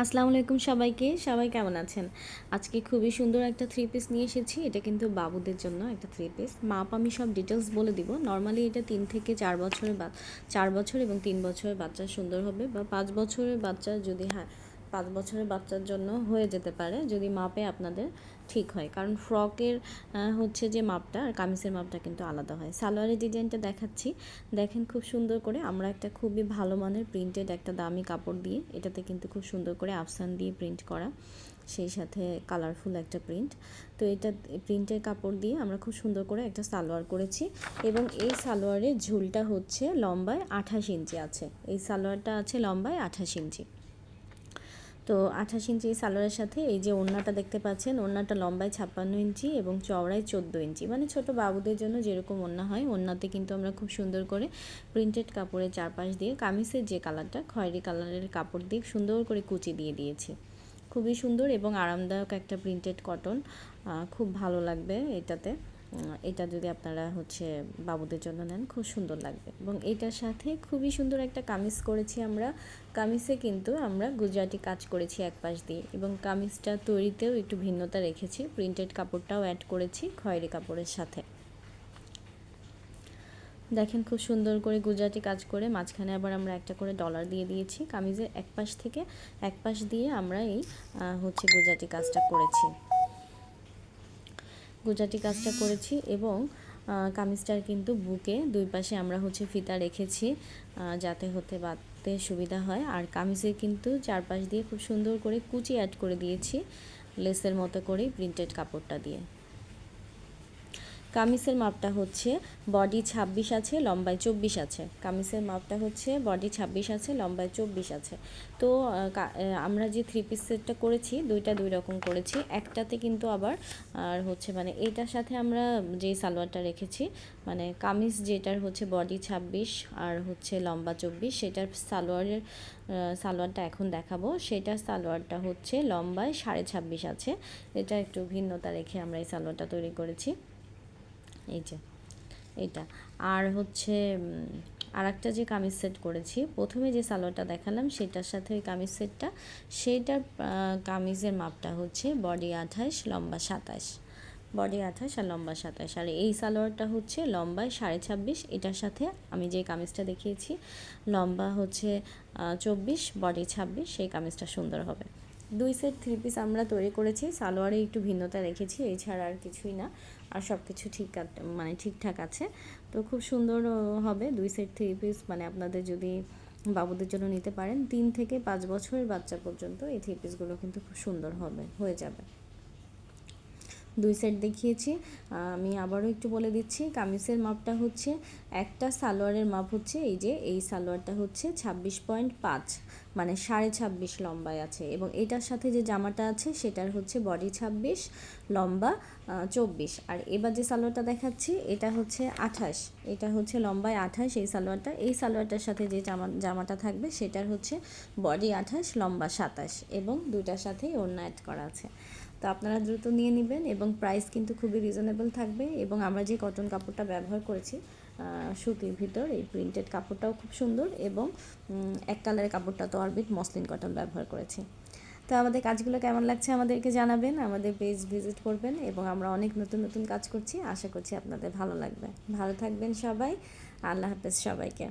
আসসালামু আলাইকুম সবাইকে। সবাই কেমন আছেন? আজকে খুবই সুন্দর একটা থ্রি পিস নিয়ে এসেছি। এটা কিন্তু বাবুদের জন্য একটা থ্রি পিস। মাপ আমি সব ডিটেলস বলে দিব। নরমালি এটা ৩ থেকে ৪ বছরের ৪ বছর এবং ৩ বছরের বাচ্চা সুন্দর হবে, বা ৫ বছরের বাচ্চা যদি ৫ বছরের বাচ্চার জন্য হয়ে যেতে পারে যদি মাপে আপনাদের ঠিক হয়। কারণ ফ্রকের হচ্ছে যে মাপটা আর কামিজের মাপটা কিন্তু আলাদা হয়। সালোয়ারের ডিজাইনটা দেখাচ্ছি। দেখেন খুব সুন্দর করে আমরা একটা খুবই ভালো মানের প্রিন্টেড একটা দামি কাপড় দিয়ে, এটাতে কিন্তু খুব সুন্দর করে আফসান দিয়ে প্রিন্ট করা, সেই সাথে কালারফুল একটা প্রিন্ট। তো এটা প্রিন্টের কাপড় দিয়ে আমরা খুব সুন্দর করে একটা সালোয়ার করেছি, এবং এই সালোয়ারের ঝুলটা হচ্ছে লম্বায় 28 ইঞ্চি আছে। এই সালোয়ারটা আছে লম্বায় 28 ইঞ্চি। তো 28 ইঞ্চি সালোয়ারের সাথে এই যে ওড়নাটা দেখতে পাচ্ছেন, ওড়নাটা লম্বায় 56 ইঞ্চি এবং চওড়ায় 14 ইঞ্চি, মানে ছোট বাবুদের জন্য যেরকম ওড়না হয়, ওড়নাতে কিন্তু আমরা খুব সুন্দর করে প্রিন্টেড কাপড়ের চারপাশ দিয়ে কামিজের যে কালারটা খয়েরি কালারের কাপড় দিয়ে সুন্দর করে কুচি দিয়ে দিয়েছি। খুবই সুন্দর এবং আরামদায়ক একটা প্রিন্টেড কটন, খুব ভালো লাগবে এটাতে। এটা যদি আপনারা হচ্ছে বাবুদের জন্য নেন খুব সুন্দর লাগবে। এবং এটার সাথে খুবই সুন্দর একটা কামিজ করেছি আমরা। কামিজে কিন্তু আমরা গুজরাটি কাজ করেছি এক পাশ দিয়ে, এবং কামিজটা তৈরিতেও একটু ভিন্নতা রেখেছি, প্রিন্টেড কাপড়টাও অ্যাড করেছি খয়েরি কাপড়ের সাথে। দেখেন খুব সুন্দর করে গুজরাটি কাজ করে মাঝখানে আবার আমরা একটা করে ডলার দিয়ে দিয়েছি। কামিজের এক পাশ থেকে এক পাশ দিয়ে আমরা এই হচ্ছে গুজরাটি কাজটা করেছি, গুজরাটি কাজটা করেছি। এবং কামিজটার কিন্তু বুকে দুই পাশে আমরা হচ্ছে ফিতা রেখেছি, যাতে হতে বাঁধতে সুবিধা হয়। আর কামিজের কিন্তু চারপাশ দিয়ে খুব সুন্দর করে কুচি অ্যাড করে দিয়েছি, লেসের মতো করেই প্রিন্টেড কাপড়টা দিয়ে। কামিজের মাপটা হচ্ছে বডি 26 আছে, লম্বায় 24 আছে। কামিজের মাপটা হচ্ছে বডি 26 আছে, লম্বায় 24 আছে। তো আমরা যে থ্রি পিস সেটটা করেছি দুইটা দুই রকম করেছি। একটাতে কিন্তু আবার আর হচ্ছে মানে এইটার সাথে আমরা যেই সালোয়ারটা রেখেছি, মানে কামিজ যেটার হচ্ছে বডি 26 আর হচ্ছে লম্বা 24, সেটার সালোয়ারটা এখন দেখাবো। সেটার সালোয়ারটা হচ্ছে লম্বায় 26.5 আছে। এটা একটু ভিন্নতা রেখে আমরা এই সালোয়ারটা তৈরি করেছি, এই যে এইটা। আর হচ্ছে আর একটা যে কামিজ সেট করেছি, প্রথমে যে সালোয়ারটা দেখালাম সেটার সাথে ওই কামিজ সেটটা, সেইটার কামিজের মাপটা হচ্ছে বডি 28, লম্বা 27। বডি 28 আর লম্বা 27। আর এই সালোয়ারটা হচ্ছে লম্বায় 26.5, এটার সাথে আমি যে কামিজটা দেখিয়েছি লম্বা হচ্ছে 24, বডি 26, সেই কামিজটা সুন্দর হবে। দুই সেট থ্রি পিস আমরা তৈরি করেছি, সালোয়ারে একটু ভিন্নতা রেখেছি, এছাড়া আর কিছুই না। আর সব কিছু মানে ঠিকঠাক আছে। তো খুব সুন্দর হবে দুই সেট থ্রি পিস, মানে আপনাদের যদি বাবুদের জন্য নিতে পারেন 3 থেকে 5 বছরের বাচ্চা পর্যন্ত এই থ্রি পিসগুলো কিন্তু খুব সুন্দর হয়ে যাবে। দুই সেট দেখিয়েছি। আমি আবারও একটু বলে দিচ্ছি, কামিজের মাপটা হচ্ছে একটা সালোয়ারের মাপ হচ্ছে এই যে এই সালোয়ারটা হচ্ছে 26.5, মানে 26.5 লম্বায় আছে। এবং এটার সাথে যে জামাটা আছে সেটার হচ্ছে বডি 26, লম্বা 24। আর এবার যে সালোয়ারটা দেখাচ্ছি এটা হচ্ছে 28, এটা হচ্ছে লম্বায় 28 এই সালোয়ারটা। এই সালোয়ারটার সাথে যে জামাটা থাকবে সেটার হচ্ছে বডি 28, লম্বা 27, এবং দুইটার সাথেই ওড়না অ্যাড করা আছে। তো আপনারা দ্রুত নিয়ে নেবেন, এবং প্রাইস কিন্তু খুবই রিজনেবল থাকবে। এবং আমরা যে কটন কাপড়টা ব্যবহার করেছি সুতির ভিতর, এই প্রিন্টেড কাপড়টাও খুব সুন্দর, এবং এক কালারের কাপড়টা তো অরবিট মসলিন কটন ব্যবহার করেছি। তো আমাদের কাজগুলো কেমন লাগছে আমাদেরকে জানাবেন, আমাদের পেজ ভিজিট করবেন, এবং আমরা অনেক নতুন নতুন কাজ করছি, আশা করছি আপনাদের ভালো লাগবে। ভালো থাকবেন সবাই, আল্লাহ হাফেজ সবাইকে।